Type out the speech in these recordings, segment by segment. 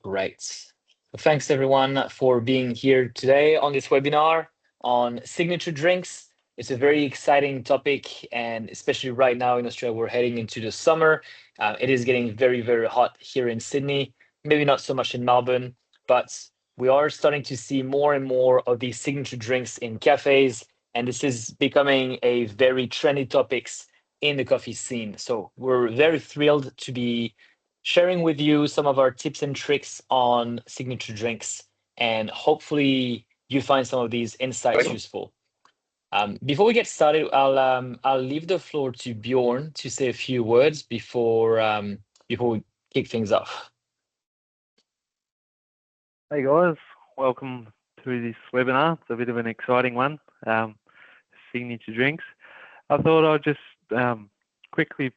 Great. Well, thanks everyone for being here today on this webinar on signature drinks. It's a very exciting topic, and especially right now in Australia, we're heading into the summer. It is getting very, very hot here in Sydney, maybe not so much in Melbourne, but we are starting to see more and more of these signature drinks in cafes, and this is becoming a very trendy topics in the coffee scene. So we're very thrilled to be sharing with you some of our tips and tricks on signature drinks, and hopefully you find some of these insights useful. Before we get started, I'll leave the floor to Bjorn to say a few words before we kick things off. Hey guys, welcome to this webinar. It's a bit of an exciting one, signature drinks. I thought I'd just quickly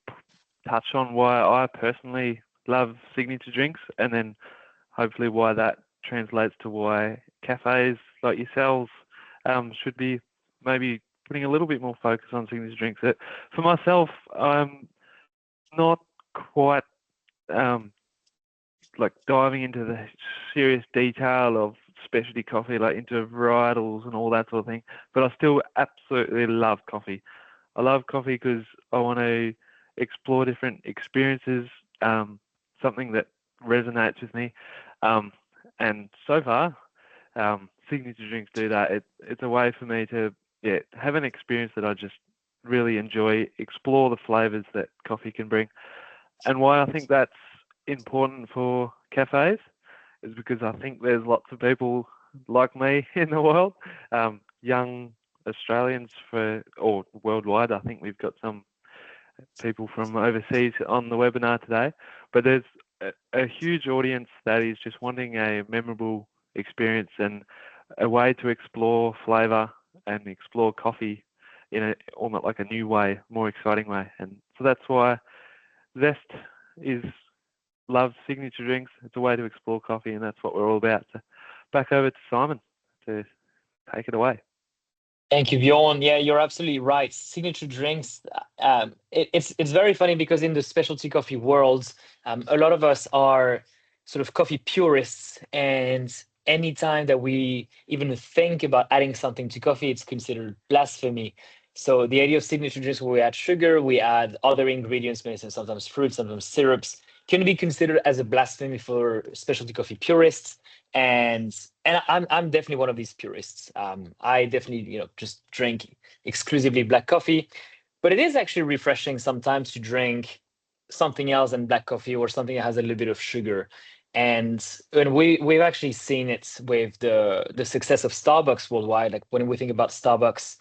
touch on why I personally love signature drinks, and then hopefully why that translates to why cafes like yourselves should be maybe putting a little bit more focus on signature drinks. For myself, I'm not quite like diving into the serious detail of specialty coffee, like into varietals and all that sort of thing, but I still absolutely love coffee. I love coffee because I want to explore different experiences, something that resonates with me. And so far, signature drinks do that. It's a way for me to have an experience that I just really enjoy, explore the flavors that coffee can bring. And why I think that's important for cafes is because I think there's lots of people like me in the world, young Australians or worldwide. I think we've got some people from overseas on the webinar today, but there's a huge audience that is just wanting a memorable experience and a way to explore flavor and explore coffee in almost like a new way, more exciting way. And so that's why Zest loves signature drinks. It's a way to explore coffee, and that's what we're all about. So back over to Simon to take it away. Thank you, Bjorn. Yeah, you're absolutely right. Signature drinks, it's very funny because in the specialty coffee world, a lot of us are sort of coffee purists, and anytime that we even think about adding something to coffee, it's considered blasphemy. So the idea of signature drinks where we add sugar, we add other ingredients, maybe sometimes fruits, sometimes syrups, can be considered as a blasphemy for specialty coffee purists. And I'm definitely one of these purists. I definitely just drink exclusively black coffee, but it is actually refreshing sometimes to drink something else than black coffee or something that has a little bit of sugar. And we've actually seen it with the success of Starbucks worldwide. Like when we think about Starbucks,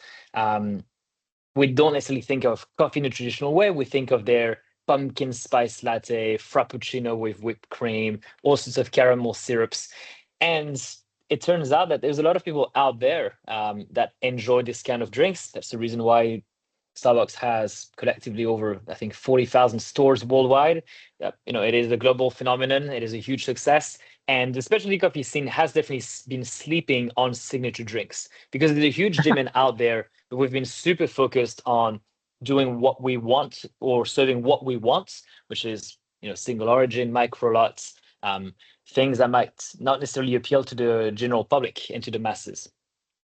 we don't necessarily think of coffee in a traditional way. We think of their pumpkin spice latte, frappuccino with whipped cream, all sorts of caramel syrups. And it turns out that there's a lot of people out there that enjoy this kind of drinks. That's the reason why Starbucks has collectively over, I think, 40,000 stores worldwide. It is a global phenomenon. It is a huge success. And the specialty coffee scene has definitely been sleeping on signature drinks because there's a huge demand out there. But we've been super focused on doing what we want or serving what we want, which is single origin, micro lots, things that might not necessarily appeal to the general public and to the masses.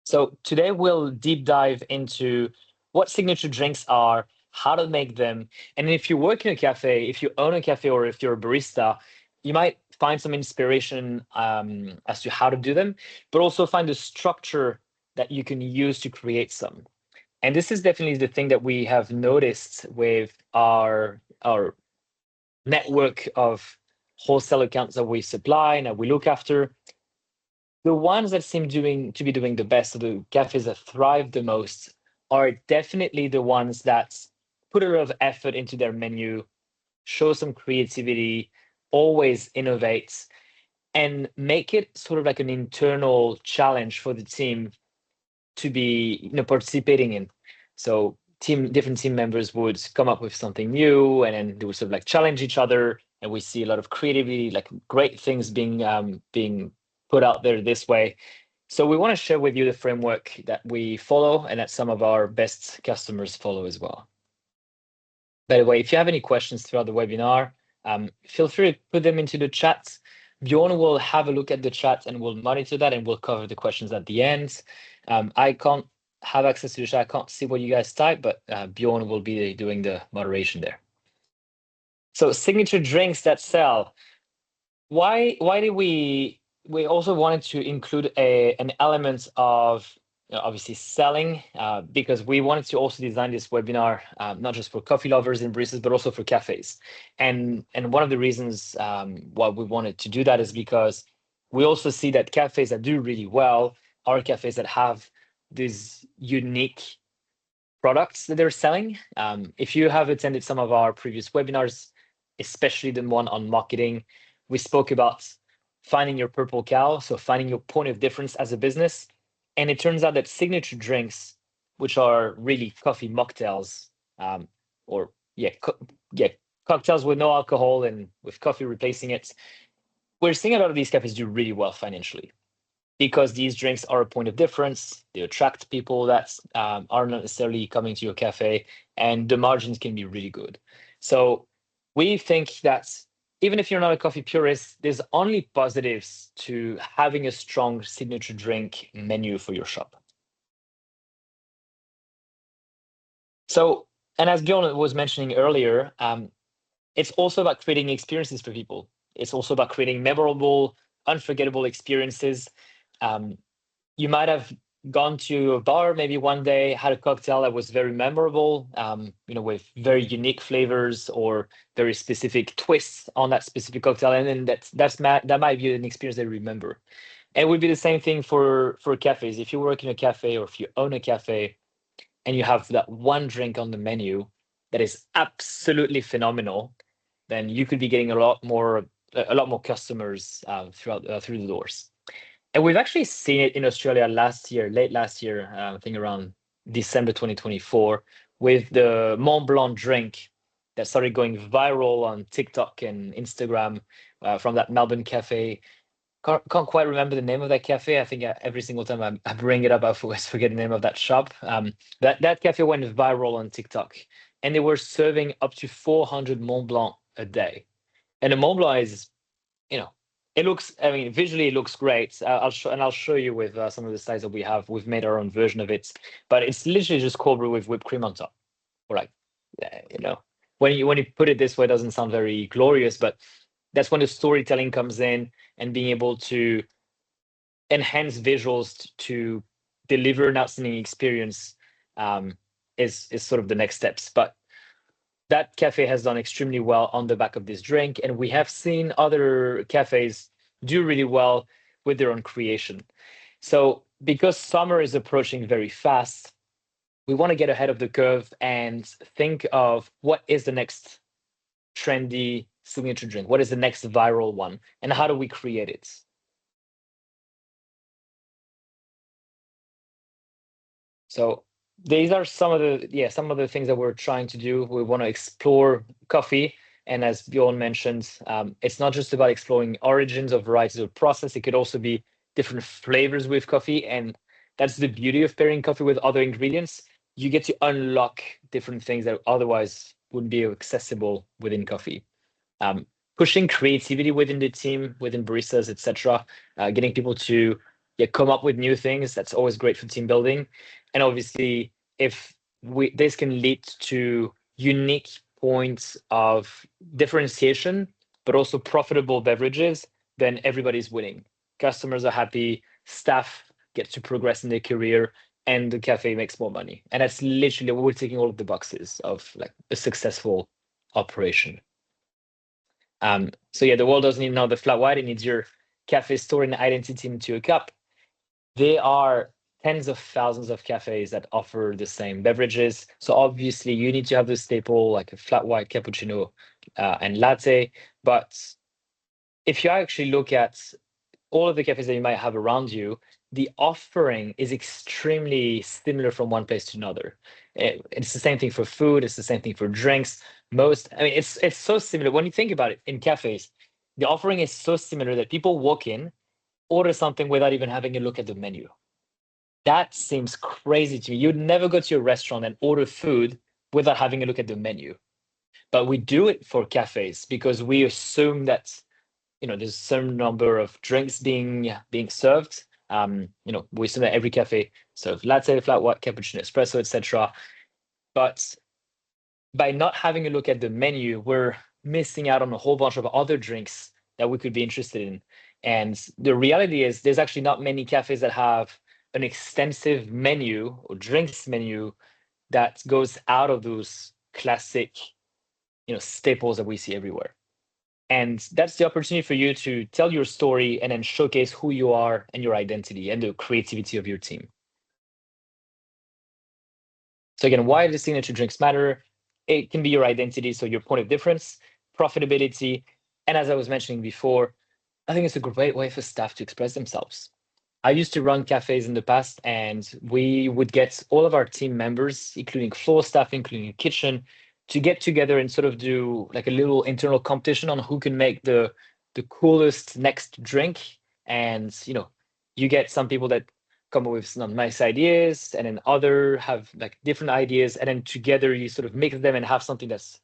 So today we'll deep dive into what signature drinks are, how to make them, and if you work in a cafe, if you own a cafe, or if you're a barista, you might find some inspiration as to how to do them, but also find a structure that you can use to create some. And this is definitely the thing that we have noticed with our network of wholesale accounts that we supply and that we look after. The ones that seem to be doing the best, or the cafes that thrive the most, are definitely the ones that put a lot of effort into their menu, show some creativity, always innovate, and make it sort of like an internal challenge for the team to be participating in. So different team members would come up with something new, and then they would sort of like challenge each other, and we see a lot of creativity, like great things being put out there this way. So we want to share with you the framework that we follow and that some of our best customers follow as well. By the way, if you have any questions throughout the webinar, feel free to put them into the chat. Bjorn will have a look at the chat and we'll monitor that and we'll cover the questions at the end. I can't have access to the chat. I can't see what you guys type, but Bjorn will be doing the moderation there. So signature drinks that sell. Why did we also wanted to include an element of obviously selling because we wanted to also design this webinar not just for coffee lovers and baristas but also for cafes, and one of the reasons why we wanted to do that is because we also see that cafes that do really well are cafes that have these unique products that they're selling. If you have attended some of our previous webinars, especially the one on marketing, we spoke about finding your purple cow, so finding your point of difference as a business. And it turns out that signature drinks, which are really coffee mocktails, cocktails with no alcohol and with coffee replacing it, we're seeing a lot of these cafes do really well financially because these drinks are a point of difference. They attract people that are not necessarily coming to your cafe, and the margins can be really good. So we think that even if you're not a coffee purist, there's only positives to having a strong signature drink menu for your shop. So, and as Bjorn was mentioning earlier, it's also about creating experiences for people. It's also about creating memorable, unforgettable experiences. You might have gone to a bar maybe one day, had a cocktail that was very memorable, with very unique flavors or very specific twists on that specific cocktail, and then that might be an experience they remember. And it would be the same thing for cafes. If you work in a cafe or if you own a cafe and you have that one drink on the menu that is absolutely phenomenal, then you could be getting a lot more customers through the doors. And we've actually seen it in Australia late last year, I think around December 2024, with the Mont Blanc drink that started going viral on TikTok and Instagram from that Melbourne cafe. Can't quite remember the name of that cafe. I think every single time I bring it up, I always forget the name of that shop. That cafe went viral on TikTok, and they were serving up to 400 Mont Blanc a day. And the Mont Blanc is, visually it looks great. I'll show you with some of the slides that we have. We've made our own version of it, but it's literally just cold brew with whipped cream on top. Or when you put it this way, it doesn't sound very glorious, but that's when the storytelling comes in and being able to enhance visuals to deliver an outstanding experience is sort of the next steps. But that cafe has done extremely well on the back of this drink, and we have seen other cafes do really well with their own creation. So because summer is approaching very fast, we want to get ahead of the curve and think of what is the next trendy signature drink, what is the next viral one, and how do we create it? So these are some of the things that we're trying to do. We want to explore coffee, and as Bjorn mentioned, it's not just about exploring origins of varieties or process. It could also be different flavors with coffee, and that's the beauty of pairing coffee with other ingredients. You get to unlock different things that otherwise wouldn't be accessible within coffee. Pushing creativity within the team, within baristas, etc. Getting people to come up with new things. That's always great for team building. And obviously, if this can lead to unique points of differentiation, but also profitable beverages, then everybody's winning. Customers are happy, staff get to progress in their career, and the cafe makes more money. And that's literally we're ticking all of the boxes of like a successful operation. So yeah, the world doesn't need another flat white. It needs your cafe store and identity into a cup. There are tens of thousands of cafes that offer the same beverages. So obviously you need to have the staple like a flat white cappuccino and latte. But if you actually look at all of the cafes that you might have around you, the offering is extremely similar from one place to another. It's the same thing for food. It's the same thing for drinks. It's so similar. When you think about it, in cafes, the offering is so similar that people walk in, order something without even having a look at the menu. That seems crazy to me. You'd never go to a restaurant and order food without having a look at the menu. But we do it for cafes because we assume that there's a certain number of drinks being served. We see that every cafe serves latte, flat white, cappuccino, espresso, etc. But by not having a look at the menu, we're missing out on a whole bunch of other drinks that we could be interested in. And the reality is there's actually not many cafes that have an extensive menu or drinks menu that goes out of those classic, staples that we see everywhere. And that's the opportunity for you to tell your story and then showcase who you are and your identity and the creativity of your team. So again, why do signature drinks matter? It can be your identity, so your point of difference, profitability, and as I was mentioning before, I think it's a great way for staff to express themselves. I used to run cafes in the past, and we would get all of our team members, including floor staff, including kitchen, to get together and sort of do like a little internal competition on who can make the coolest next drink. And you get some people that come up with some nice ideas, and then other have like different ideas, and then together you sort of mix them and have something that's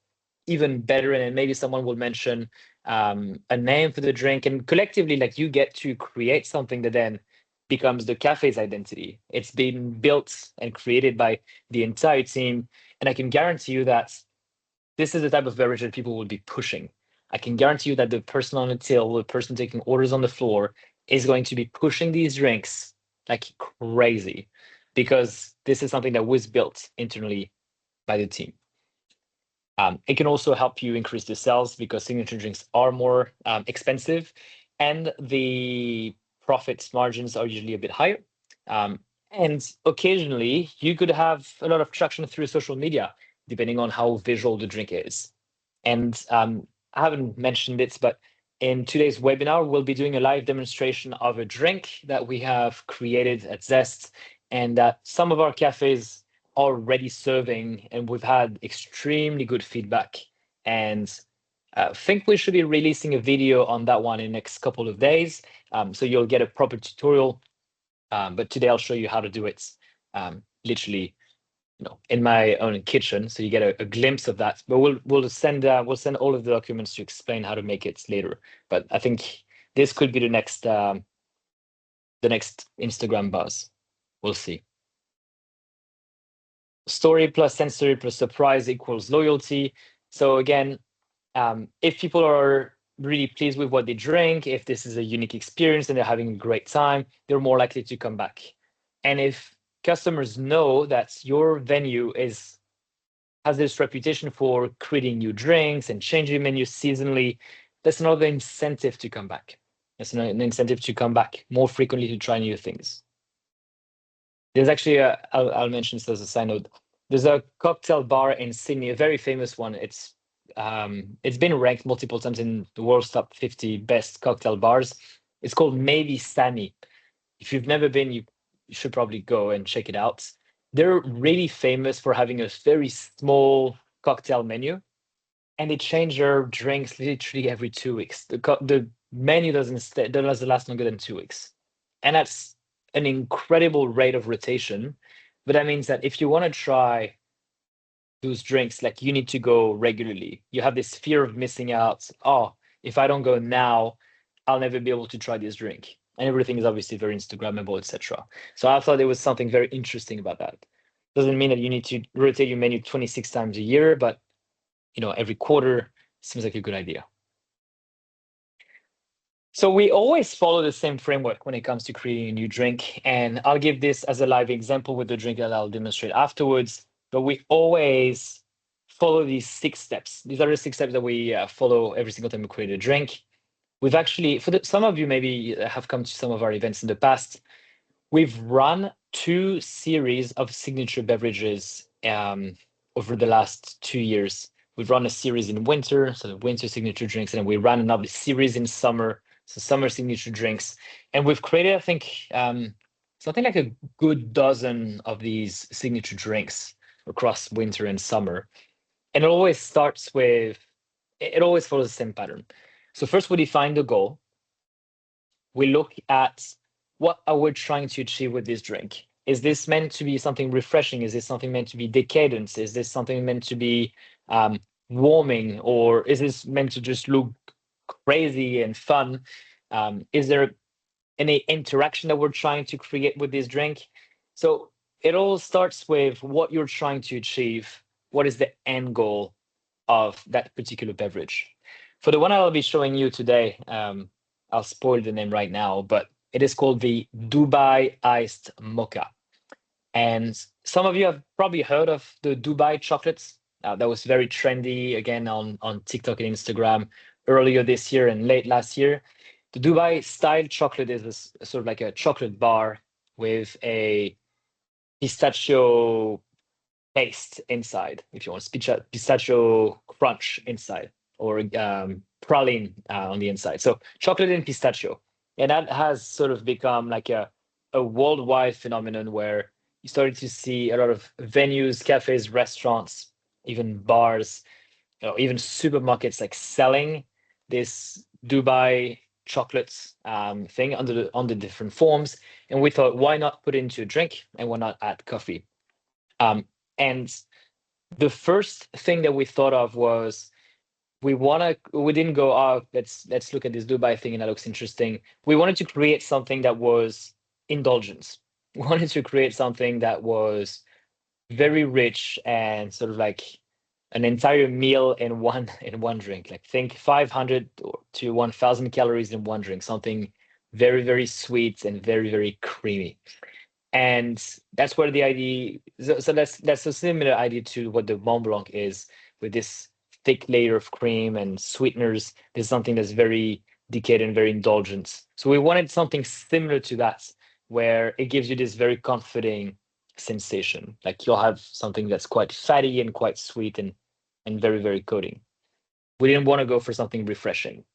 even better. And then maybe someone will mention a name for the drink, and collectively, like, you get to create something that then becomes the cafe's identity. It's been built and created by the entire team, and I can guarantee you that this is the type of beverage that people will be pushing. I can guarantee you that the person on the till, the person taking orders on the floor, is going to be pushing these drinks like crazy, because this is something that was built internally by the team. It can also help you increase the sales because signature drinks are more expensive, and the profit margins are usually a bit higher. And occasionally, you could have a lot of traction through social media, depending on how visual the drink is. And I haven't mentioned it, but in today's webinar, we'll be doing a live demonstration of a drink that we have created at Zest, and that some of our cafes are already serving, and we've had extremely good feedback. And I think we should be releasing a video on that one in the next couple of days. So you'll get a proper tutorial. But today I'll show you how to do it literally, in my own kitchen, so you get a glimpse of that. But we'll send all of the documents to explain how to make it later. But I think this could be the next Instagram buzz. We'll see. Story plus sensory plus surprise equals loyalty. So again, if people are really pleased with what they drink, if this is a unique experience and they're having a great time, they're more likely to come back. And if customers know that your venue has this reputation for creating new drinks and changing menus seasonally, that's another incentive to come back. That's an incentive to come back more frequently to try new things. There's actually I'll mention this as a side note. There's a cocktail bar in Sydney, a very famous one. It's been ranked multiple times in the world's top 50 best cocktail bars. It's called Maybe Sammy. If you've never been, you should probably go and check it out. They're really famous for having a very small cocktail menu, and they change their drinks literally every 2 weeks. The menu doesn't last longer than 2 weeks, and that's an incredible rate of rotation. But that means that if you want to try those drinks, like, you need to go regularly. You have this fear of missing out. Oh, if I don't go now, I'll never be able to try this drink. And everything is obviously very Instagrammable, etc. So I thought there was something very interesting about that. Doesn't mean that you need to rotate your menu 26 times a year, but every quarter seems like a good idea. So we always follow the same framework when it comes to creating a new drink, and I'll give this as a live example with the drink that I'll demonstrate afterwards. But we always follow these 6 steps. These are the 6 steps that we follow every single time we create a drink. We've actually, some of you maybe have come to some of our events in the past, we've run 2 series of signature beverages over the last 2 years. We've run a series in winter, so the winter signature drinks, and we ran another series in summer, so summer signature drinks. And we've created, I think, something like a good dozen of these signature drinks across winter and summer. And it always follows the same pattern. So first we define the goal. We look at what are we trying to achieve with this drink. Is this meant to be something refreshing? Is this something meant to be decadent? Is this something meant to be warming? Or is this meant to just look crazy and fun. Is there any interaction that we're trying to create with this drink? So it all starts with what you're trying to achieve. What is the end goal of that particular beverage? For the one I'll be showing you today, I'll spoil the name right now, but it is called the Dubai Iced Mocha. And some of you have probably heard of the Dubai chocolates. That was very trendy again on TikTok and Instagram earlier this year and late last year. The Dubai style chocolate is sort of like a chocolate bar with a pistachio paste inside, if you want, pistachio crunch inside, or praline on the inside. So chocolate and pistachio. And that has sort of become like a worldwide phenomenon where you started to see a lot of venues, cafes, restaurants, even bars, even supermarkets like selling this Dubai chocolates thing under different forms. And we thought, why not put it into a drink and why not add coffee? And the first thing that we thought of was we didn't go, oh, let's look at this Dubai thing and that looks interesting. We wanted to create something that was indulgence. We wanted to create something that was very rich and sort of like an entire meal in one drink. Like think 500 to 1,000 calories in one drink, something very, very sweet and very, very creamy. And that's where the idea, so that's a similar idea to what the Mont Blanc is, with this thick layer of cream and sweeteners. There's something that's very decadent and very indulgent. So we wanted something similar to that, where it gives you this very comforting sensation. Like you'll have something that's quite fatty and quite sweet and very, very coating. We didn't want to go for something refreshing.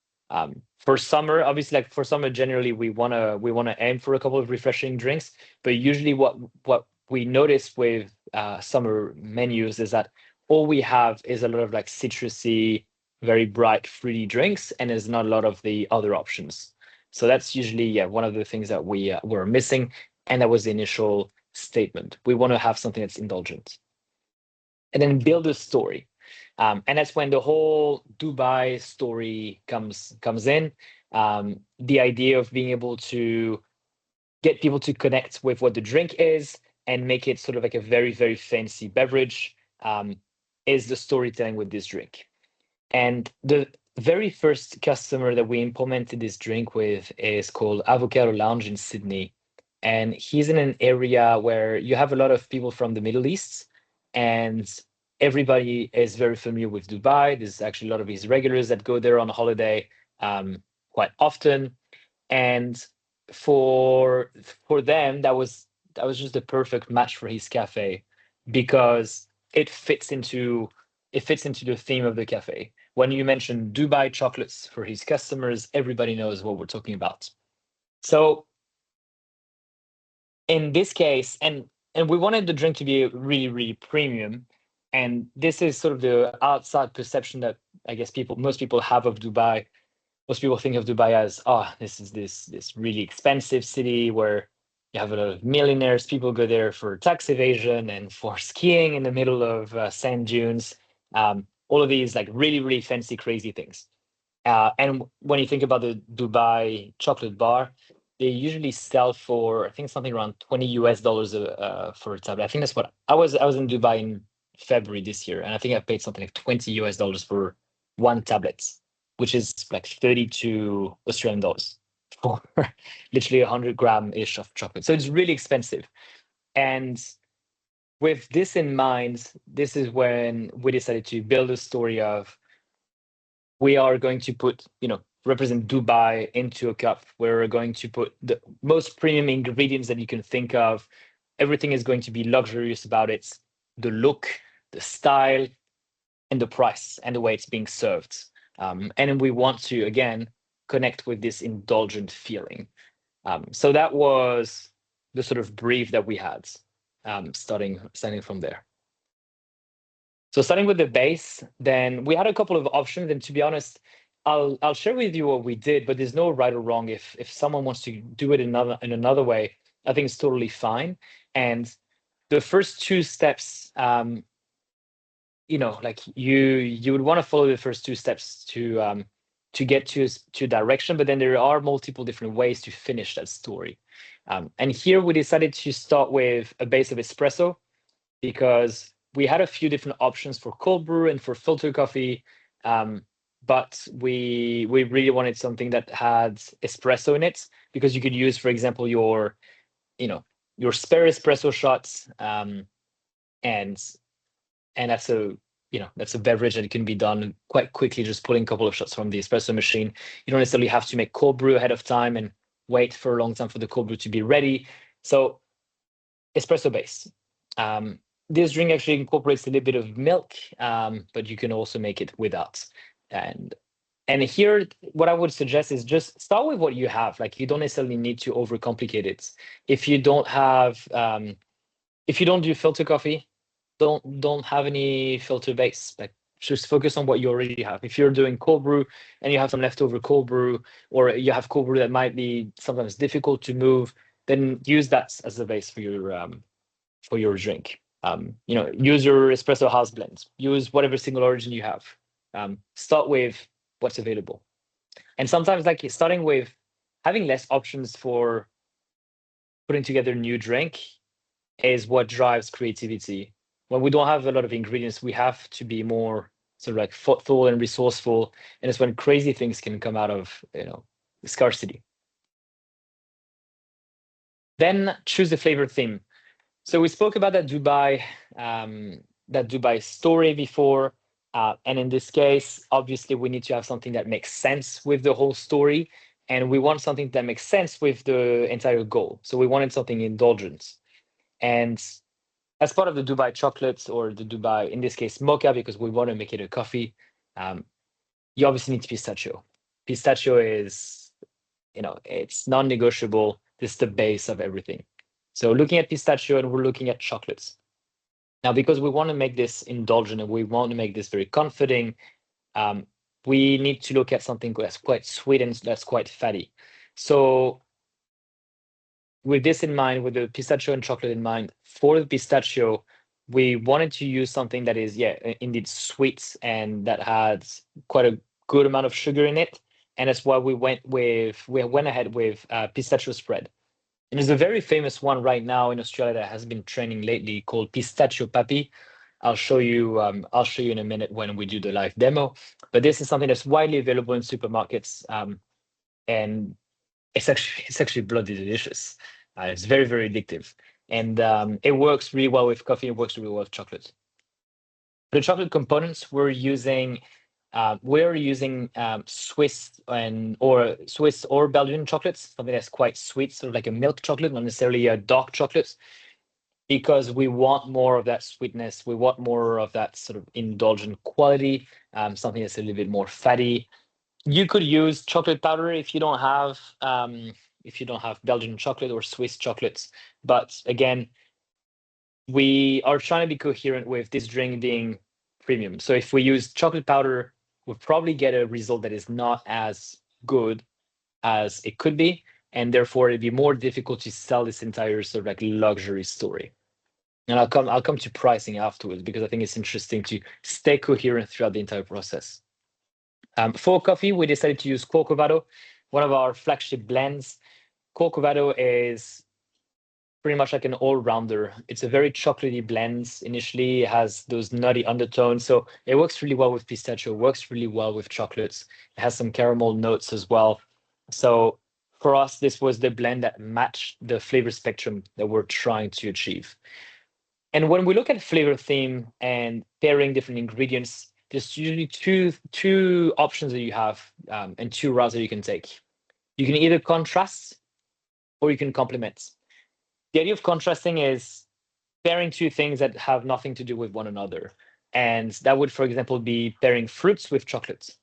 For summer, obviously, like for summer, generally we wanna aim for a couple of refreshing drinks. But usually, what we notice with summer menus is that all we have is a lot of like citrusy, very bright, fruity drinks, and there's not a lot of the other options. So that's usually one of the things that we were missing, and that was the initial statement. We want to have something that's indulgent, and then build a story. And that's when the whole Dubai story comes in. The idea of being able to get people to connect with what the drink is and make it sort of like a very, very fancy beverage is the storytelling with this drink. And the very first customer that we implemented this drink with is called Avocado Lounge in Sydney. And he's in an area where you have a lot of people from the Middle East, and everybody is very familiar with Dubai. There's actually a lot of his regulars that go there on holiday quite often. And for them, that was just the perfect match for his cafe, because it fits into the theme of the cafe. When you mention Dubai chocolates for his customers, everybody knows what we're talking about. So in this case, and we wanted the drink to be really, really premium. And this is sort of the outside perception that I guess most people have of Dubai. Most people think of Dubai as, oh, this is this really expensive city where you have a lot of millionaires. People go there for tax evasion and for skiing in the middle of sand dunes. All of these like really, really fancy, crazy things. And when you think about the Dubai chocolate bar, they usually sell for, I think, something around $20 for a tablet. I think that's what I was in Dubai in February this year, and I think I paid something like $20 for one tablet, which is like 32 Australian dollars for literally 100 gram-ish of chocolate. So it's really expensive. And with this in mind, this is when we decided to build a story of, we are going to represent Dubai into a cup. We're going to put the most premium ingredients that you can think of. Everything is going to be luxurious about it. The look, the style, and the price, and the way it's being served. And we want to, again, connect with this indulgent feeling. So that was the sort of brief that we had, starting from there. So starting with the base, then we had a couple of options, and to be honest, I'll share with you what we did, but there's no right or wrong. If someone wants to do it in another way, I think it's totally fine. And the first two steps, like you would want to follow the first two steps to get to direction, but then there are multiple different ways to finish that story. And here we decided to start with a base of espresso because we had a few different options for cold brew and for filter coffee, but we really wanted something that had espresso in it because you could use, for example, your spare espresso shots, and that's a beverage that can be done quite quickly, just pulling a couple of shots from the espresso machine. You don't necessarily have to make cold brew ahead of time and wait for a long time for the cold brew to be ready. So espresso base. This drink actually incorporates a little bit of milk, but you can also make it without. And here, what I would suggest is just start with what you have. Like, you don't necessarily need to overcomplicate it. If you don't do filter coffee, don't have any filter base. Like, just focus on what you already have. If you're doing cold brew and you have some leftover cold brew, or you have cold brew that might be sometimes difficult to move, then use that as the base for your drink. Use your espresso house blends. Use whatever single origin you have. Start with what's available. And sometimes, like, starting with having less options for putting together a new drink is what drives creativity. When we don't have a lot of ingredients, we have to be more sort of like thoughtful and resourceful, and it's when crazy things can come out of scarcity. Then choose a flavor theme. So we spoke about that Dubai story before, and in this case, obviously, we need to have something that makes sense with the whole story, and we want something that makes sense with the entire goal. So we wanted something indulgent. And as part of the Dubai chocolates, or the Dubai, in this case, mocha, because we want to make it a coffee, you obviously need pistachio. Pistachio is, it's non-negotiable. This is the base of everything. So looking at pistachio, and we're looking at chocolates. Now, because we want to make this indulgent and we want to make this very comforting, we need to look at something that's quite sweet and that's quite fatty. So with this in mind, with the pistachio and chocolate in mind, for the pistachio, we wanted to use something that is, indeed sweet and that has quite a good amount of sugar in it. And that's why we went ahead with pistachio spread. And there's a very famous one right now in Australia that has been trending lately called Pistachio Papi. I'll show you in a minute when we do the live demo. But this is something that's widely available in supermarkets, and it's actually bloody delicious. It's very, very addictive, and it works really well with coffee. It works really well with chocolate. For the chocolate components, we're using Swiss or Belgian chocolates, something that's quite sweet, sort of like a milk chocolate, not necessarily a dark chocolate, because we want more of that sweetness. We want more of that sort of indulgent quality, something that's a little bit more fatty. You could use chocolate powder if you don't have Belgian chocolate or Swiss chocolates. But again, we are trying to be coherent with this drink being premium. So if we use chocolate powder, we'll probably get a result that is not as good as it could be, and therefore it'd be more difficult to sell this entire sort of like luxury story. And I'll come to pricing afterwards, because I think it's interesting to stay coherent throughout the entire process. For coffee, we decided to use Corcovado, one of our flagship blends. Corcovado is pretty much like an all-rounder. It's a very chocolatey blend. Initially, it has those nutty undertones, so it works really well with pistachio, works really well with chocolates. It has some caramel notes as well. So for us, this was the blend that matched the flavor spectrum that we're trying to achieve. And when we look at flavor theme and pairing different ingredients, there's usually two options that you have, and two routes that you can take. You can either contrast or you can complement. The idea of contrasting is pairing two things that have nothing to do with one another. And that would, for example, be pairing fruits with chocolates.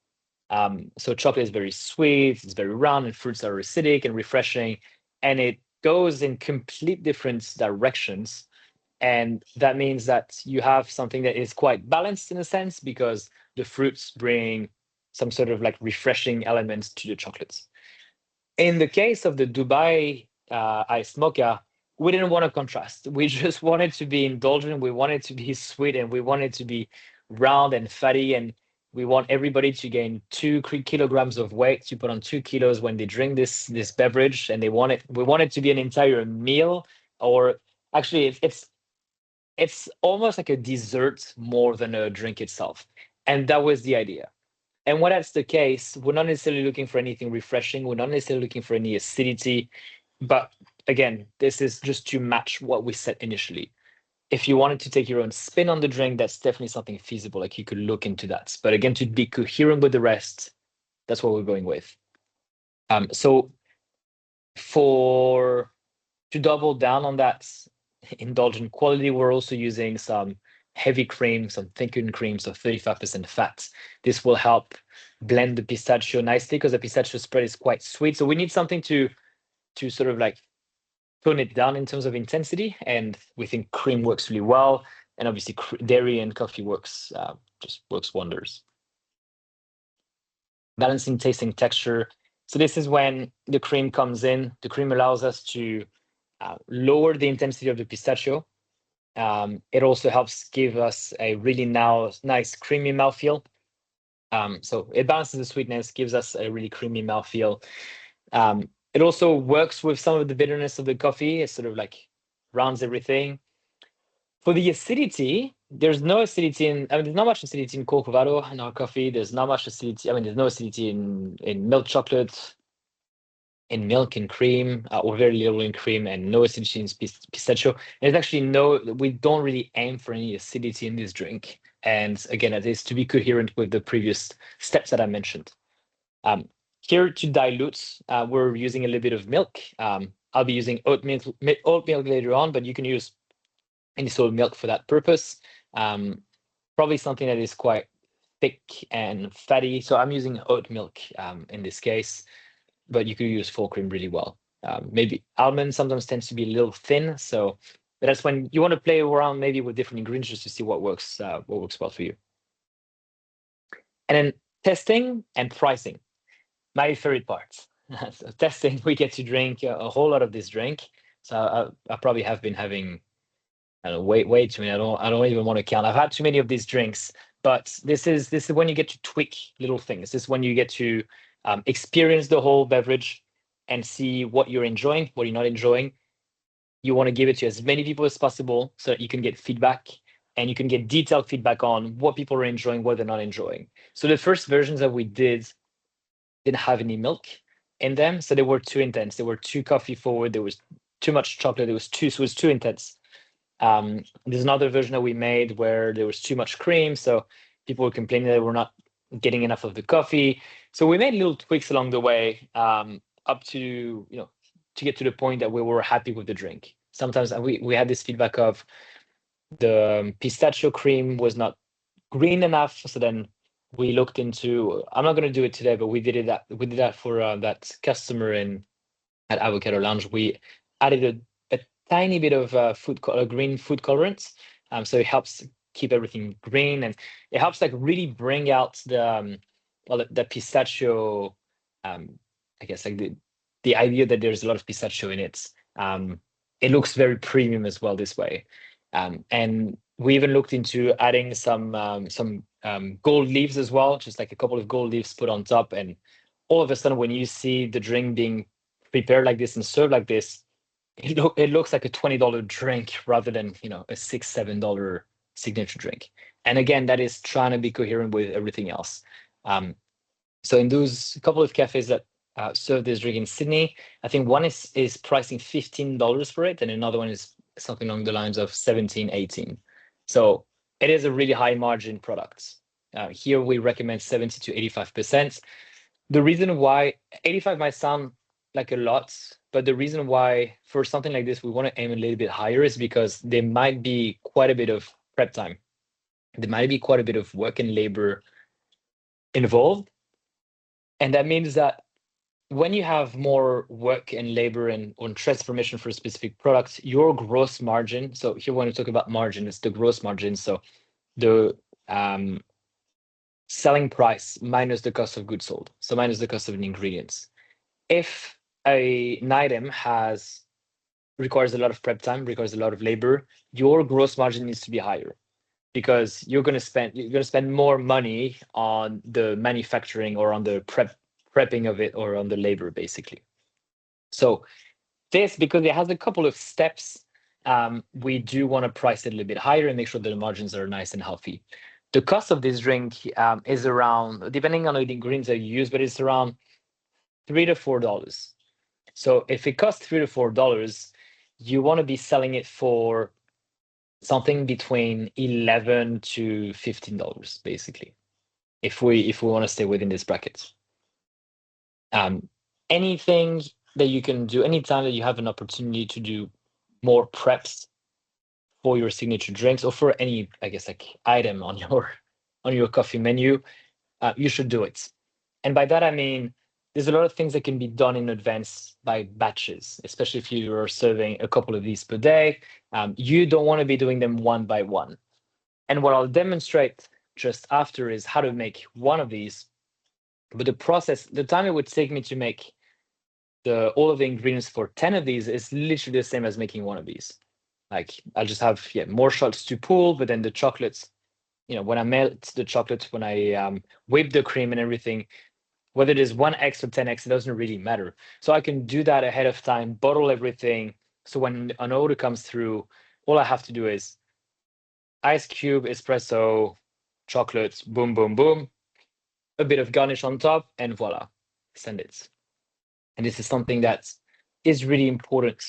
So chocolate is very sweet, it's very round, and fruits are acidic and refreshing. And it goes in complete different directions. And that means that you have something that is quite balanced in a sense, because the fruits bring some sort of like refreshing elements to the chocolates. In the case of the Dubai iced mocha, we didn't want to contrast. We just wanted to be indulgent. We wanted to be sweet, and we wanted to be round and fatty. And We want everybody to gain 2 kilograms of weight to put on 2 kilos when they drink this beverage, and we want it to be an entire meal, or actually it's almost like a dessert more than a drink itself. And that was the idea. And when that's the case, we're not necessarily looking for anything refreshing. We're not necessarily looking for any acidity. But again, this is just to match what we set initially. If you wanted to take your own spin on the drink, that's definitely something feasible. Like you could look into that. But again, to be coherent with the rest, that's what we're going with. So to double down on that indulgent quality, we're also using some heavy cream, some thickened cream, so 35% fat. This will help blend the pistachio nicely because the pistachio spread is quite sweet. So we need something to sort of like tone it down in terms of intensity, and we think cream works really well. And obviously dairy and coffee just works wonders. Balancing tasting texture. So this is when the cream comes in. The cream allows us to lower the intensity of the pistachio. It also helps give us a really nice creamy mouthfeel. So it balances the sweetness, gives us a really creamy mouthfeel. It also works with some of the bitterness of the coffee. It sort of like rounds everything. For the acidity, there's no acidity there's not much acidity in Corcovado in our coffee. There's not much acidity. There's no acidity in milk chocolate, in milk and cream, or very little in cream, and no acidity in pistachio. There's actually we don't really aim for any acidity in this drink. And again, it is to be coherent with the previous steps that I mentioned. Here to dilute, we're using a little bit of milk. I'll be using oat milk later on, but you can use any sort of milk for that purpose. Probably something that is quite thick and fatty. So I'm using oat milk in this case, but you could use full cream really well. Maybe almond sometimes tends to be a little thin, but that's when you want to play around maybe with different ingredients just to see what works well for you. And then testing and pricing, my favorite part. So testing, we get to drink a whole lot of this drink. So I probably have been having, I don't know, way too many. I don't even want to count. I've had too many of these drinks, but this is when you get to tweak little things. This is when you get to experience the whole beverage and see what you're enjoying, what you're not enjoying. You want to give it to as many people as possible so that you can get feedback, and you can get detailed feedback on what people are enjoying, what they're not enjoying. So the first versions that we didn't have any milk in them, so they were too intense. They were too coffee forward. There was too much chocolate. So it was too intense. There's another version that we made where there was too much cream, so people were complaining that we're not getting enough of the coffee. So we made little tweaks along the way, up to to get to the point that we were happy with the drink. Sometimes we had this feedback of the pistachio cream was not green enough, so then we looked into. I'm not going to do it today, but we did that for that customer at Avocado Lounge. We added a tiny bit of green food colorants, so it helps keep everything green, and it helps like really bring out the pistachio. I guess like the idea that there's a lot of pistachio in it. It looks very premium as well this way, and we even looked into adding some gold leaves as well, just like a couple of gold leaves put on top, and all of a sudden when you see the drink being prepared like this and served like this, it looks like a $20 drink rather than a $6-7 signature drink. And again, that is trying to be coherent with everything else. So in those couple of cafes that serve this drink in Sydney, I think one is pricing $15 for it, and another one is something along the lines of 17, 18. So it is a really high margin product. Here we recommend 70 to 85%. The reason why 85 might sound like a lot, but the reason why for something like this we want to aim a little bit higher is because there might be quite a bit of prep time. There might be quite a bit of work and labor involved. And that means that when you have more work and labor and on transformation for a specific product, your gross margin. So here when we talk about margin, it's the gross margin. So the selling price minus the cost of goods sold. So minus the cost of the ingredients. If an item requires a lot of prep time, requires a lot of labor, your gross margin needs to be higher. because you're going to spend more money on the manufacturing or on the prepping of it or on the labor basically. So this, because it has a couple of steps, we do want to price it a little bit higher and make sure that the margins are nice and healthy. The cost of this drink is around, depending on the ingredients that you use, but it's around $3 to $4. So if it costs $3 to $4, you want to be selling it for something between $11 to $15, basically, if we want to stay within this bracket. Anything that you can do, anytime that you have an opportunity to do more preps for your signature drinks or for any, I guess, like item on your coffee menu, you should do it. And by that I mean there's a lot of things that can be done in advance by batches, especially if you are serving a couple of these per day. You don't want to be doing them one by one. And what I'll demonstrate just after is how to make one of these. But the process, the time it would take me to make all of the ingredients for 10 of these is literally the same as making one of these. Like I'll just have more shots to pull, but then the chocolates, when I melt the chocolates, when I whip the cream and everything, whether it is 1x or 10x, it doesn't really matter. So I can do that ahead of time, bottle everything. So when an order comes through, all I have to do is ice cube, espresso, chocolates, boom, boom, boom, a bit of garnish on top, and voila, send it. And this is something that is really important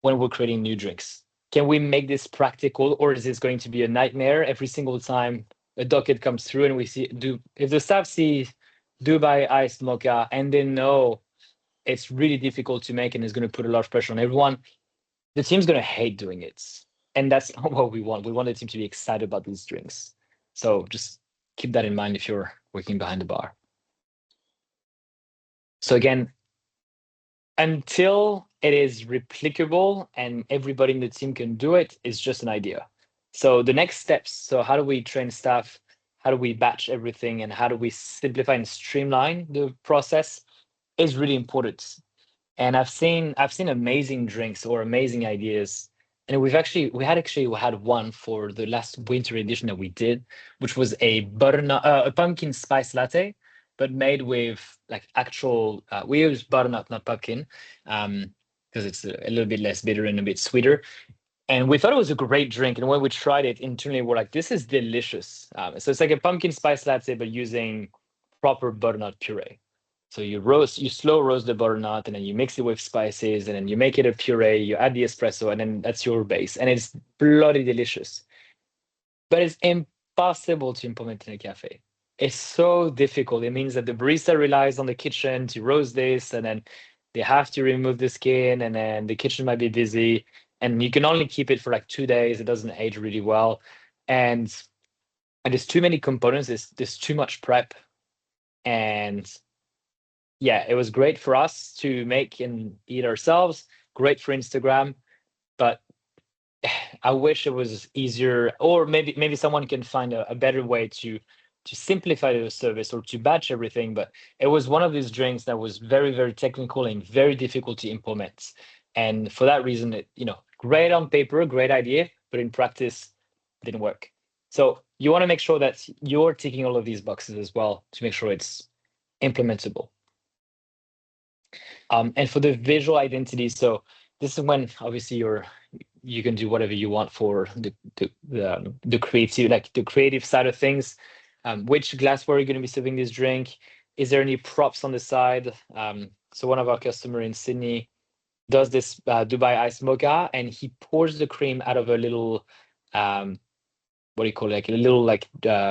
when we're creating new drinks. Can we make this practical, or is this going to be a nightmare every single time a docket comes through and we see if the staff see Dubai iced mocha and they know it's really difficult to make and it's going to put a lot of pressure on everyone, the team's going to hate doing it. And that's not what we want. We want the team to be excited about these drinks. So just keep that in mind if you're working behind the bar. So again, until it is replicable and everybody in the team can do it, it's just an idea. So the next steps, so how do we train staff? How do we batch everything? And how do we simplify and streamline the process is really important. And I've seen amazing drinks or amazing ideas. And we had one for the last winter edition that we did, which was a pumpkin spice latte, but made with like actual. We use butternut, not pumpkin, because it's a little bit less bitter and a bit sweeter. And we thought it was a great drink. And when we tried it internally, we're like, this is delicious. So it's like a pumpkin spice latte, but using proper butternut puree. So you slow roast the butternut, and then you mix it with spices, and then you make it a puree, you add the espresso, and then that's your base. And it's bloody delicious. But it's impossible to implement in a cafe. It's so difficult. It means that the barista relies on the kitchen to roast this, and then they have to remove the skin, and then the kitchen might be busy, and you can only keep it for like 2 days. It doesn't age really well. And there's too many components, there's too much prep. And yeah, it was great for us to make and eat ourselves, great for Instagram, but I wish it was easier, or maybe someone can find a better way to simplify the service or to batch everything. But it was one of these drinks that was very, very technical and very difficult to implement. And for that reason, great on paper, great idea, but in practice, didn't work. So you want to make sure that you're ticking all of these boxes as well to make sure it's implementable. And for the visual identity, so this is when obviously you can do whatever you want for the creative, like the creative side of things. Which glassware are you going to be serving this drink? Is there any props on the side? So one of our customer in Sydney does this Dubai iced mocha, and he pours the cream out of a little what do you call it? Like a little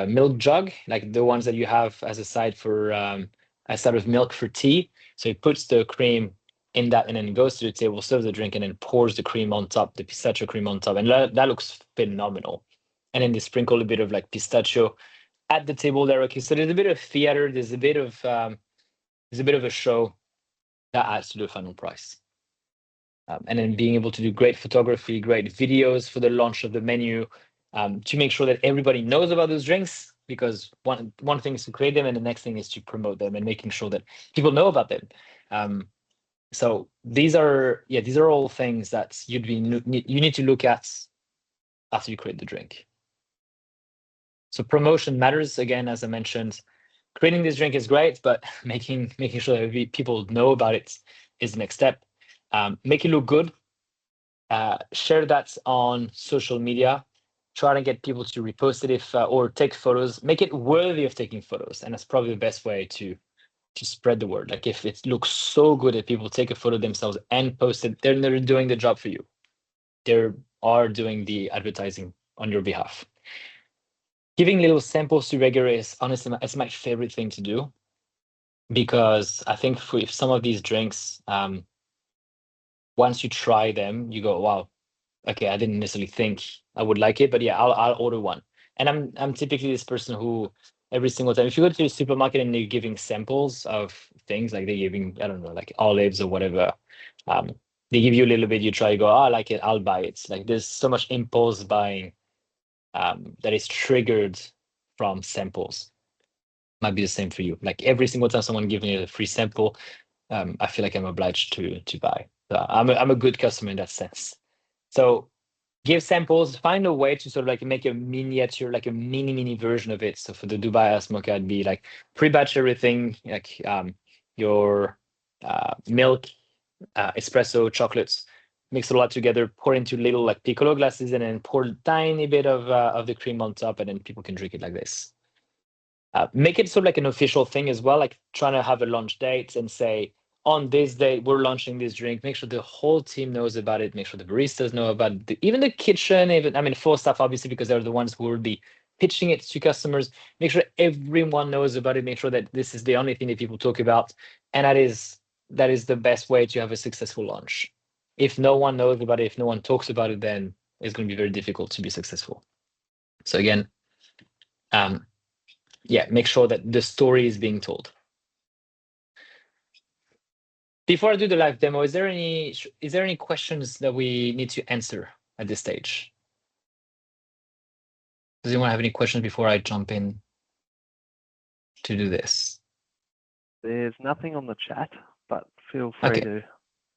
milk jug, like the ones that you have as a side for a side of milk for tea. So he puts the cream in that and then goes to the table, serves the drink, and then pours the cream on top, the pistachio cream on top. And that looks phenomenal. And then they sprinkle a bit of like pistachio at the table there. Okay, so there's a bit of theater, there's a bit of a show that adds to the final price. And then being able to do great photography, great videos for the launch of the menu, to make sure that everybody knows about those drinks, because one thing is to create them, and the next thing is to promote them and making sure that people know about them. So these are all things that you need to look at after you create the drink. So promotion matters again, as I mentioned. Creating this drink is great, but making sure that people know about it is the next step. Make it look good. Share that on social media. Try to get people to repost it if or take photos. Make it worthy of taking photos, and that's probably the best way to spread the word. Like if it looks so good that people take a photo themselves and post it, they're doing the job for you. They are doing the advertising on your behalf. Giving little samples to regular is honestly it's my favorite thing to do, because I think for if some of these drinks, once you try them, you go, wow, okay, I didn't necessarily think I would like it, but yeah, I'll order one. And I'm typically this person who every single time, if you go to the supermarket and they're giving samples of things, like they're giving, I don't know, like olives or whatever, they give you a little bit, you try, you go, oh, I like it, I'll buy it. Like there's so much impulse buying that is triggered from samples. Might be the same for you. Like every single time someone gives me a free sample, I feel like I'm obliged to buy. So I'm a good customer in that sense. So give samples, find a way to sort of like make a miniature, like a mini version of it. So for the Dubai Ice Mocha, it'd be like pre-batch everything, like your milk, espresso, chocolates, mix it all up together, pour into little like piccolo glasses, and then pour a tiny bit of the cream on top, and then people can drink it like this. Make it sort of like an official thing as well, like trying to have a launch date and say, on this day, we're launching this drink. Make sure the whole team knows about it. Make sure the baristas know about it. Even the kitchen, even, I mean, full staff, obviously, because they're the ones who will be pitching it to customers. Make sure everyone knows about it. Make sure that this is the only thing that people talk about. And that is the best way to have a successful launch. If no one knows about it, if no one talks about it, then it's going to be very difficult to be successful. So again, yeah, make sure that the story is being told. Before I do the live demo, is there any questions that we need to answer at this stage? Does anyone have any questions before I jump in to do this? There's nothing on the chat, but feel free to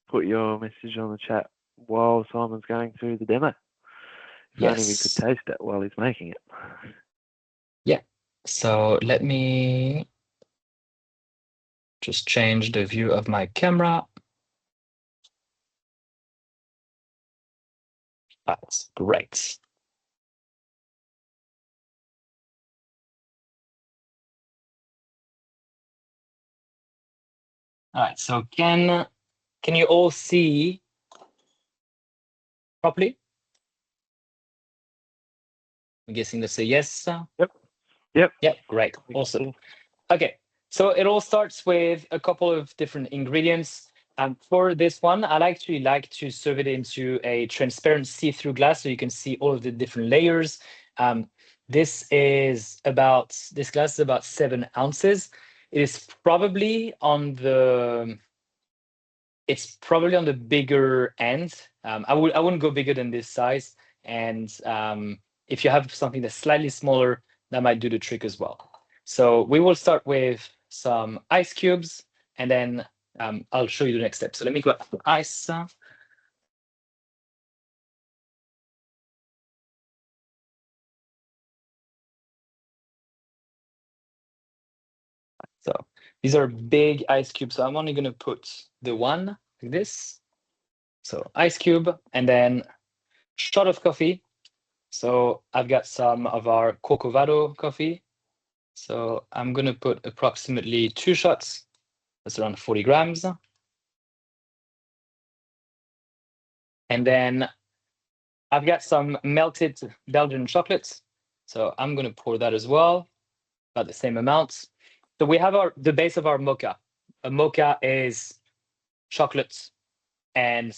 put your message on the chat while Simon's going through the demo. If only we could taste it while he's making it. Yeah. So let me just change the view of my camera. That's great. All right, so can you all see properly? I'm guessing they say yes. Yep. Yeah, great. Awesome. Okay, so it all starts with a couple of different ingredients. For this one, I actually like to serve it into a transparent see-through glass so you can see all of the different layers. This glass is about 7 ounces. It is probably on the bigger end. I wouldn't go bigger than this size. And if you have something that's slightly smaller, that might do the trick as well. So we will start with some ice cubes, and then I'll show you the next step. So let me go ice. So these are big ice cubes. So I'm only going to put the one like this. So ice cube, and then shot of coffee. So I've got some of our Corcovado coffee. So I'm going to put approximately 2 shots. That's around 40 grams. And then I've got some melted Belgian chocolates. So I'm going to pour that as well, about the same amount. So we have the base of our mocha. A mocha is chocolate and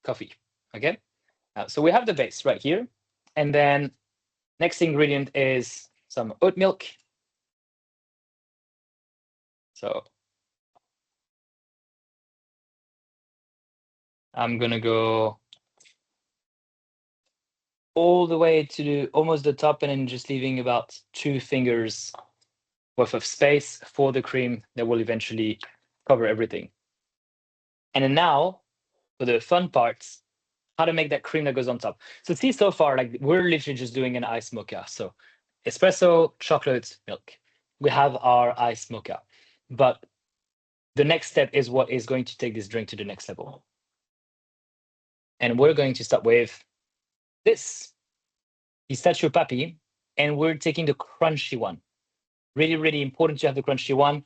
coffee. Okay. So we have the base right here. And then next ingredient is some oat milk. So I'm going to go all the way to almost the top, and then just leaving about 2 fingers worth of space for the cream that will eventually cover everything. And then now for the fun parts, how to make that cream that goes on top. So see, so far, like we're literally just doing an ice mocha. So espresso, chocolate, milk. We have our iced mocha. But the next step is what is going to take this drink to the next level. And we're going to start with this pistachio papi, and we're taking the crunchy one. Really, really important to have the crunchy one.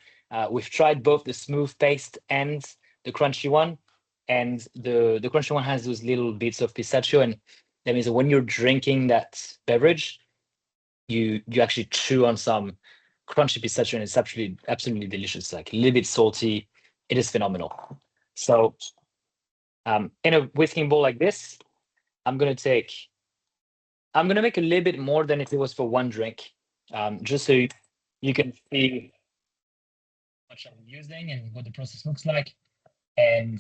We've tried both the smooth paste and the crunchy one, and the crunchy one has those little bits of pistachio, and that means that when you're drinking that beverage, you actually chew on some crunchy pistachio, and it's absolutely delicious. Like a little bit salty. It is phenomenal. So, in a whisking bowl like this, I'm gonna make a little bit more than if it was for one drink, just so you can see how much I'm using and what the process looks like. And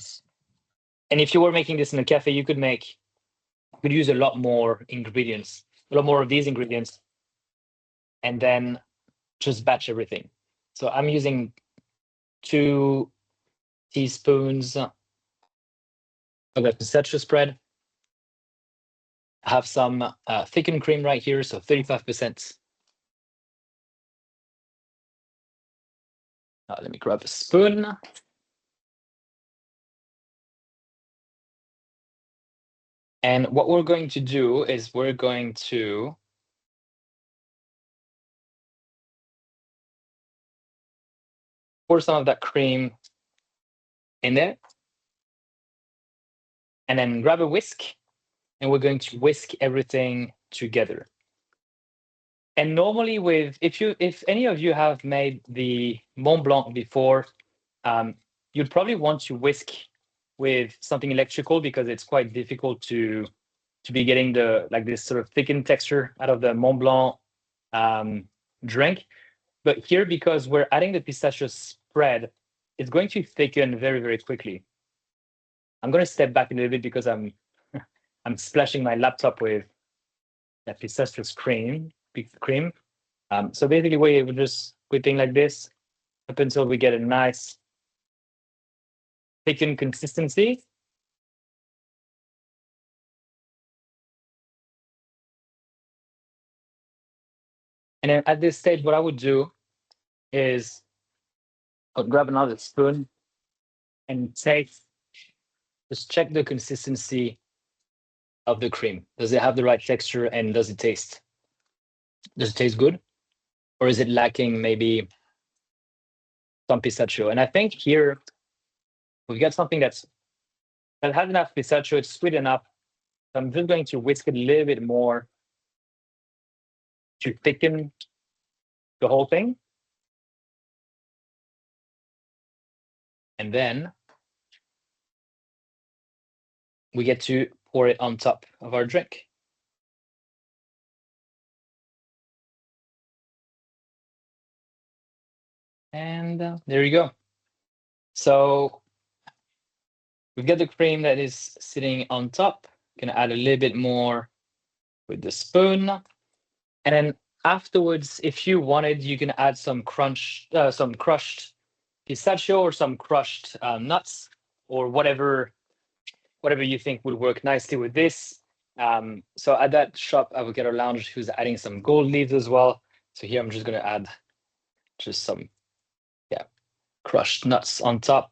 if you were making this in a cafe, you could use a lot more ingredients, a lot more of these ingredients, and then just batch everything. So I'm using 2 teaspoons of the pistachio spread. I have some thickened cream right here, so 35%. Let me grab a spoon. And what we're going to do is we're going to pour some of that cream in there, and then grab a whisk, and we're going to whisk everything together. And normally if any of you have made the Mont Blanc before, you'd probably want to whisk with something electrical because it's quite difficult to be getting this sort of thickened texture out of the Mont Blanc drink. But here, because we're adding the pistachio spread, it's going to thicken very, very quickly. I'm going to step back a little bit because I'm splashing my laptop with that pistachio cream. So basically, we're just whipping like this up until we get a nice thickened consistency. And then at this stage, what I would do is I'll grab another spoon and just check the consistency of the cream. Does it have the right texture, and does it taste good? Or is it lacking maybe some pistachio? And I think here we've got something that has enough pistachio, it's sweet enough. So I'm just going to whisk it a little bit more to thicken the whole thing. And then we get to pour it on top of our drink. And there you go. So we've got the cream that is sitting on top. Gonna add a little bit more with the spoon. And then afterwards, if you wanted, you can add some crushed pistachio or some crushed nuts, or whatever you think would work nicely with this. So at that shop, Avocado Lounge, who's adding some gold leaves as well. So here I'm just gonna add just some crushed nuts on top.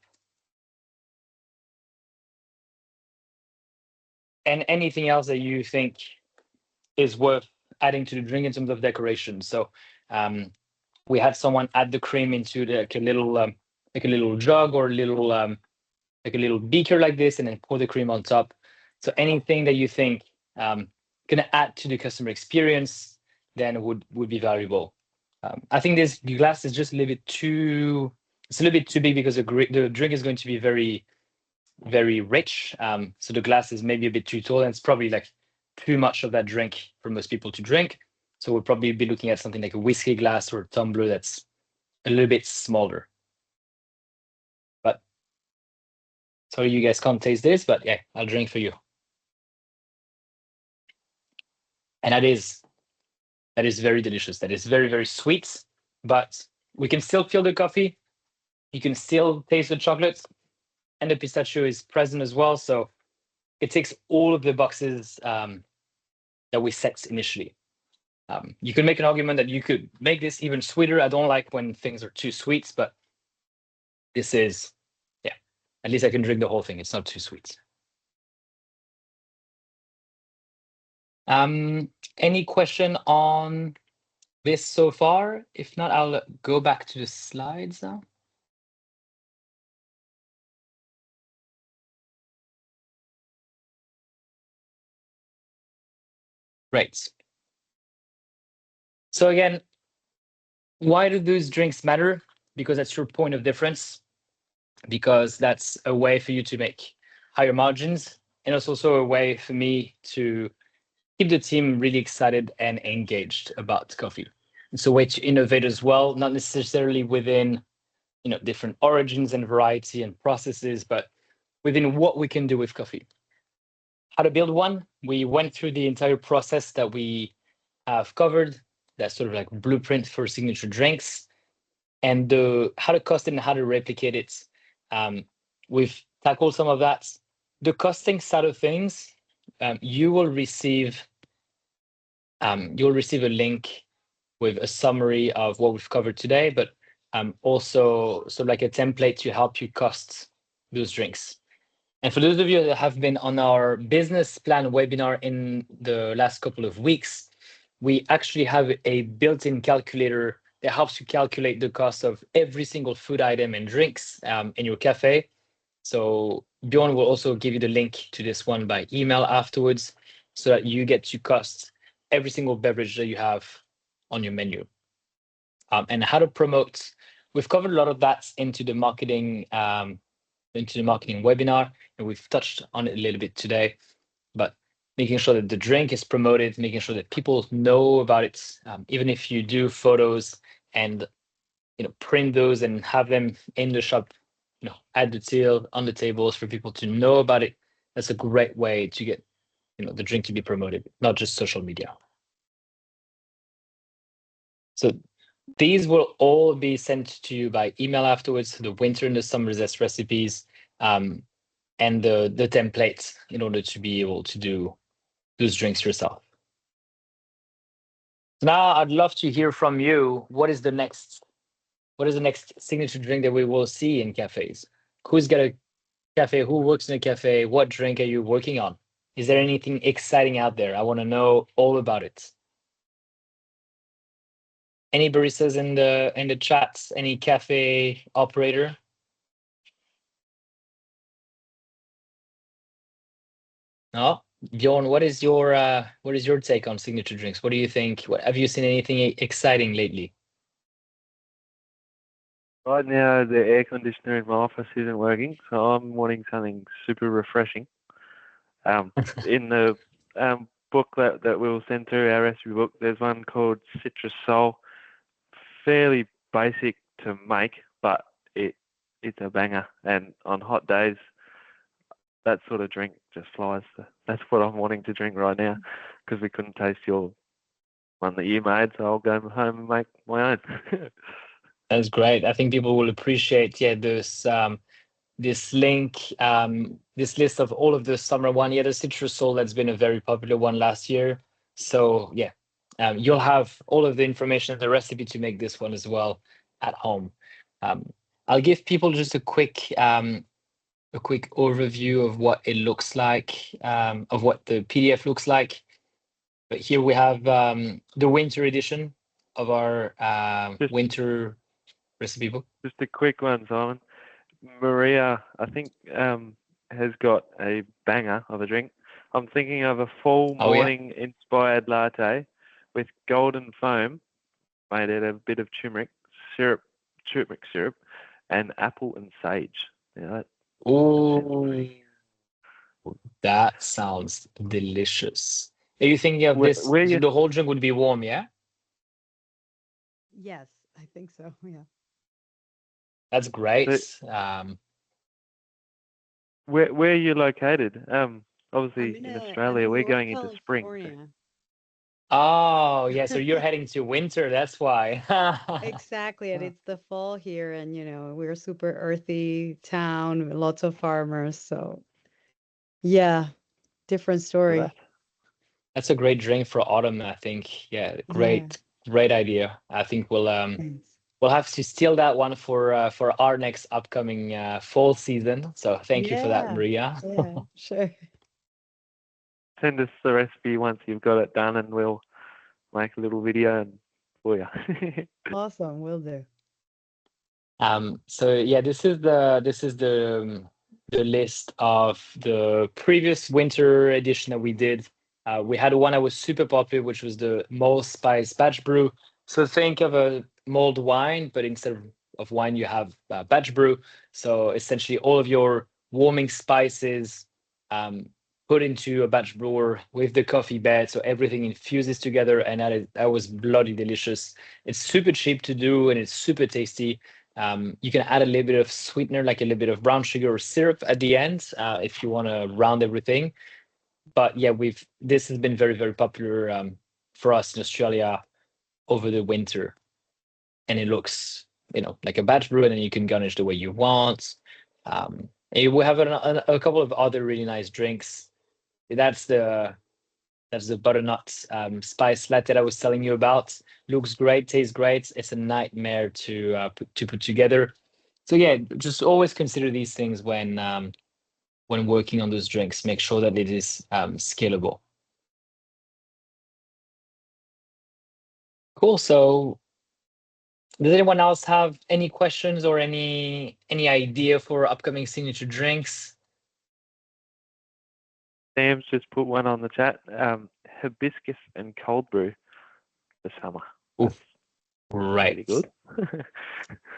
And anything else that you think is worth adding to the drink in terms of decoration. So we had someone add the cream into a little jug or a little beaker like this, and then pour the cream on top. So anything that you think can add to the customer experience then would be valuable. I think this glass is just a little bit too big because the drink is going to be very, very rich. So the glass is maybe a bit too tall, and it's probably like too much of that drink for most people to drink. So we'll probably be looking at something like a whiskey glass or a tumbler that's a little bit smaller. But sorry, you guys can't taste this, but yeah, I'll drink for you. And that is very delicious. That is very, very sweet, but we can still feel the coffee. You can still taste the chocolate, and the pistachio is present as well. So it ticks all of the boxes that we set initially. You could make an argument that you could make this even sweeter. I don't like when things are too sweet, but this is, yeah, at least I can drink the whole thing. It's not too sweet. Any question on this so far? If not, I'll go back to the slides now. Right. So again, why do those drinks matter? Because that's your point of difference, because that's a way for you to make higher margins. And it's also a way for me to keep the team really excited and engaged about coffee. It's a way to innovate as well, not necessarily within different origins and variety and processes, but within what we can do with coffee. How to build one, we went through the entire process that we have covered, that sort of like blueprint for signature drinks, and how to cost it and how to replicate it. We've tackled some of that. The costing side of things, you'll receive a link with a summary of what we've covered today, but also sort of like a template to help you cost those drinks. And for those of you that have been on our business plan webinar in the last couple of weeks, we actually have a built-in calculator that helps you calculate the cost of every single food item and drinks in your cafe. So Bjorn will also give you the link to this one by email afterwards, so that you get to cost every single beverage that you have on your menu. And how to promote. We've covered a lot of that into the marketing webinar, and we've touched on it a little bit today. But making sure that the drink is promoted, making sure that people know about it, even if you do photos and print those and have them in the shop, at the till, on the tables for people to know about it. That's a great way to get the drink to be promoted, not just social media. So these will all be sent to you by email afterwards, the winter and the summer zest recipes, and the templates in order to be able to do those drinks yourself. Now I'd love to hear from you. What is the next signature drink that we will see in cafes? Who's got a cafe? Who works in a cafe? What drink are you working on? Is there anything exciting out there? I want to know all about it. Any baristas in the chats? Any cafe operator? No, Bjorn, what is your take on signature drinks? What do you think? Have you seen anything exciting lately? Right now, the air conditioner in my office isn't working, so I'm wanting something super refreshing. In the book that we'll send through, our recipe book, there's one called Citrus Soul. Fairly basic to make, but it's a banger. And on hot days, that sort of drink just flies. That's what I'm wanting to drink right now, because we couldn't taste your one that you made, so I'll go home and make my own. That's great. I think people will appreciate, this link, this list of all of the summer one. Yeah, the Citrus Soul, that's been a very popular one last year. So yeah, you'll have all of the information and the recipe to make this one as well at home. I'll give people just a quick overview of what it looks like, of what the PDF looks like. But here we have the winter edition of our winter recipe book. Just a quick one, Simon. Maria, I think, has got a banger of a drink. I'm thinking of a fall morning inspired latte with golden foam made out of a bit of turmeric syrup, and apple and sage. Oh, that sounds delicious. Are you thinking of this? So the whole drink would be warm, yeah? Yes, I think so. Yeah. That's great. Where are you located? Obviously in Australia, we're going into spring. Oh, yeah. So you're heading to winter. That's why. Exactly. And it's the fall here, and we're a super earthy town, lots of farmers. So yeah, different story. That's a great drink for autumn, I think. Yeah, Yeah. great idea. I think Thanks. we'll have to steal that one for our next upcoming fall season. So thank you for that, Yeah. Maria. Yeah, sure. Send us the recipe once you've got it done, and we'll make a little video for you. Awesome, will do. So yeah, this is the list of the previous winter edition that we did. We had one that was super popular, which was the mulled spice batch brew. So think of a mulled wine, but instead of wine, you have batch brew. So essentially, all of your warming spices put into a batch brewer with the coffee bed, so everything infuses together, and that was bloody delicious. It's super cheap to do, and it's super tasty. You can add a little bit of sweetener, like a little bit of brown sugar or syrup at the end, if you want to round everything. But yeah, this has been very popular for us in Australia over the winter, and it looks, like a batch brew, and then you can garnish the way you want. And we have a couple of other really nice drinks. That's the butternut spice latte that I was telling you about. Looks great, tastes great. It's a nightmare to put together. So yeah, just always consider these things when working on those drinks. Make sure that it is scalable. Cool. So does anyone else have any questions or any idea for upcoming signature drinks? Sam's just put one on the chat. Hibiscus and cold brew for summer. Oof, That's right. pretty good.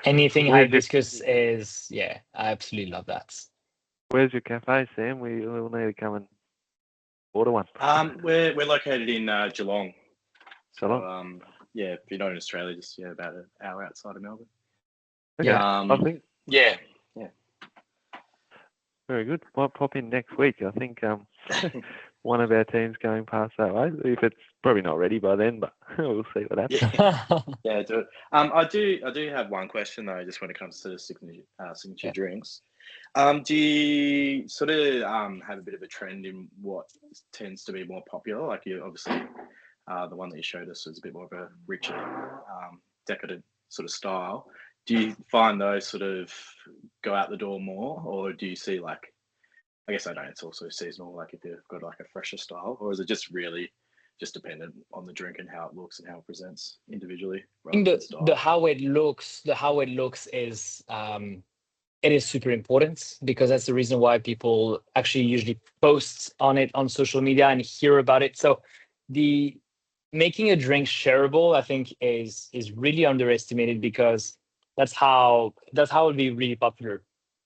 Anything Where's your- hibiscus is, yeah, I absolutely love that. Where's your cafe, Sam? We'll need to come and order one. We're located in Geelong. So Geelong? yeah, if you're not in Australia, just about an hour outside of Melbourne. Okay. Yeah. I think Yeah. very good. Might pop in next week. I think one of our team's going past that way. If it's probably not ready by then, but we'll see what happens. Yeah, do it. I do have one question though, just when it comes to signature drinks. Do you sort of have a bit of a trend in what tends to be more popular? Like you obviously, the one that you showed us was a bit more of a richer, decadent sort of style. Do you find those sort of go out the door more, or do you see like, I guess I know it's also seasonal, like if you've got like a fresher style, or is it just really just dependent on the drink and how it looks and how it presents individually? I think the how it looks is it is super important, because that's the reason why people actually usually post on it on social media and hear about it. So the making a drink shareable, I think, is really underestimated, because that's how it'll be really popular.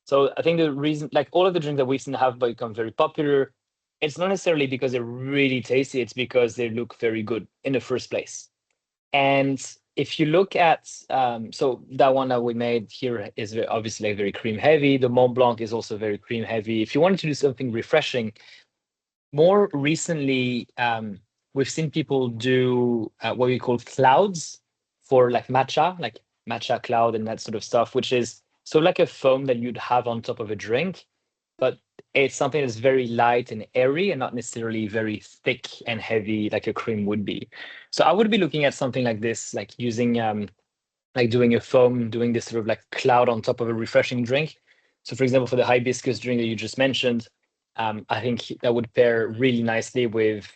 So I think the reason, like all of the drinks that we've seen have become very popular, it's not necessarily because they're really tasty, it's because they look very good in the first place. And if you look at, so that one that we made here is obviously like very cream heavy. The Mont Blanc is also very cream heavy. If you wanted to do something refreshing, more recently, we've seen people do what we call clouds for like matcha cloud and that sort of stuff, which is so like a foam that you'd have on top of a drink, but it's something that's very light and airy and not necessarily very thick and heavy like a cream would be. So I would be looking at something like this, like using like doing a foam, doing this sort of like cloud on top of a refreshing drink. So for example, for the hibiscus drink that you just mentioned, I think that would pair really nicely with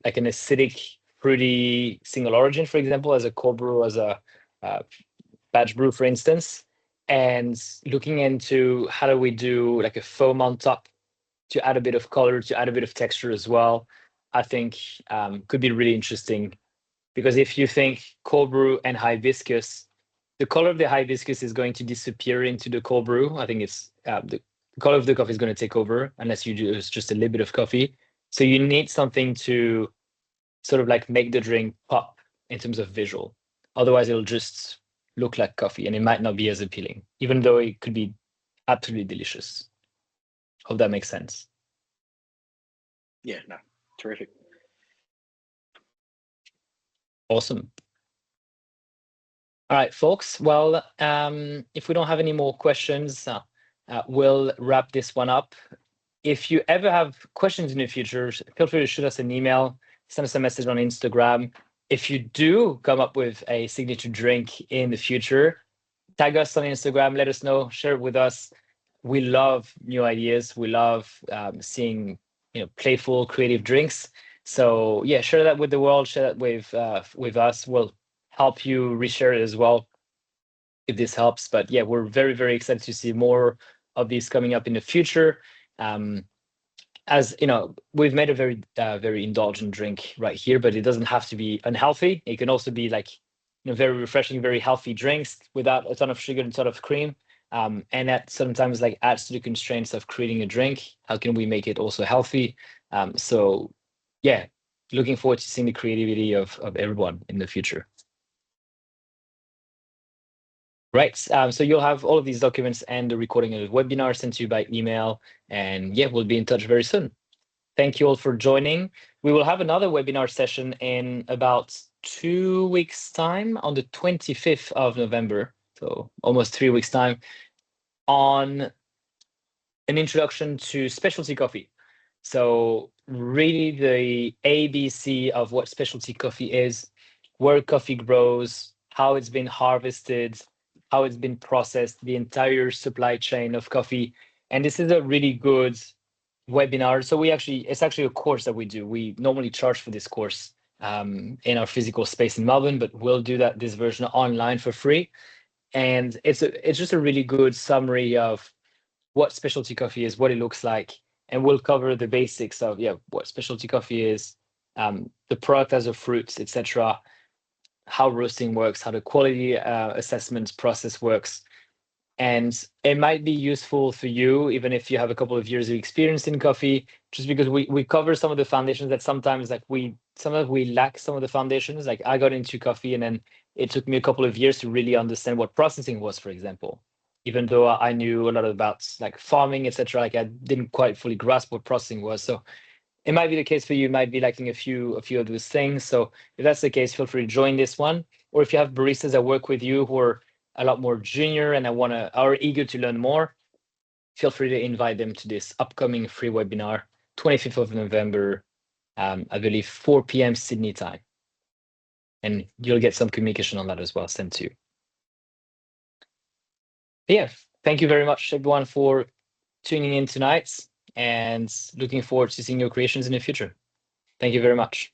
like an acidic, fruity single origin, for example, as a cold brew, as a batch brew, for instance. And looking into how do we do like a foam on top to add a bit of color, to add a bit of texture as well, I think could be really interesting. Because if you think cold brew and hibiscus, the color of the hibiscus is going to disappear into the cold brew. I think it's the color of the coffee is going to take over unless you use just a little bit of coffee. So you need something to sort of like make the drink pop in terms of visual. Otherwise, it'll just look like coffee and it might not be as appealing, even though it could be absolutely delicious. Hope that makes sense. Yeah, no, terrific. Awesome. All right, folks. Well, if we don't have any more questions, we'll wrap this one up. If you ever have questions in the future, feel free to shoot us an email. send us a message on Instagram. If you do come up with a signature drink in the future, tag us on Instagram, let us know, share it with us. We love new ideas. We love seeing playful, creative drinks. So yeah, share that with the world. Share that with us. We'll help you reshare it as well if this helps. But yeah, we're very, very excited to see more of these coming up in the future. As you know, we've made a very, very indulgent drink right here, but it doesn't have to be unhealthy. It can also be like very refreshing, very healthy drinks without a ton of sugar and a ton of cream. And that sometimes like adds to the constraints of creating a drink. How can we make it also healthy? So yeah, looking forward to seeing the creativity of everyone in the future. Right. So you'll have all of these documents and the recording of the webinar sent to you by email. And yeah, we'll be in touch very soon. Thank you all for joining. We will have another webinar session in about 2 weeks' time on the 25th of November. So almost 3 weeks' time, on an introduction to specialty coffee. So really the ABC of what specialty coffee is, where coffee grows, how it's been harvested, how it's been processed, the entire supply chain of coffee. And this is a really good webinar. So it's actually a course that we do. We normally charge for this course in our physical space in Melbourne, but we'll do this version online for free. And it's just a really good summary of what specialty coffee is, what it looks like, and we'll cover the basics of what specialty coffee is, the product as a fruit, etc., how roasting works, how the quality assessment process works. And it might be useful for you, even if you have a couple of years of experience in coffee, just because we cover some of the foundations that sometimes we lack some of the foundations. Like I got into coffee and then it took me a couple of years to really understand what processing was, for example. Even though I knew a lot about like farming, etc., like I didn't quite fully grasp what processing was. So it might be the case for you, might be lacking a few of those things. So if that's the case, feel free to join this one. Or if you have baristas that work with you who are a lot more junior and are eager to learn more, feel free to invite them to this upcoming free webinar, 25th of November, I believe 4 p.m. Sydney time. And you'll get some communication on that as well sent to you. But yeah, thank you very much, everyone, for tuning in tonight and looking forward to seeing your creations in the future. Thank you very much.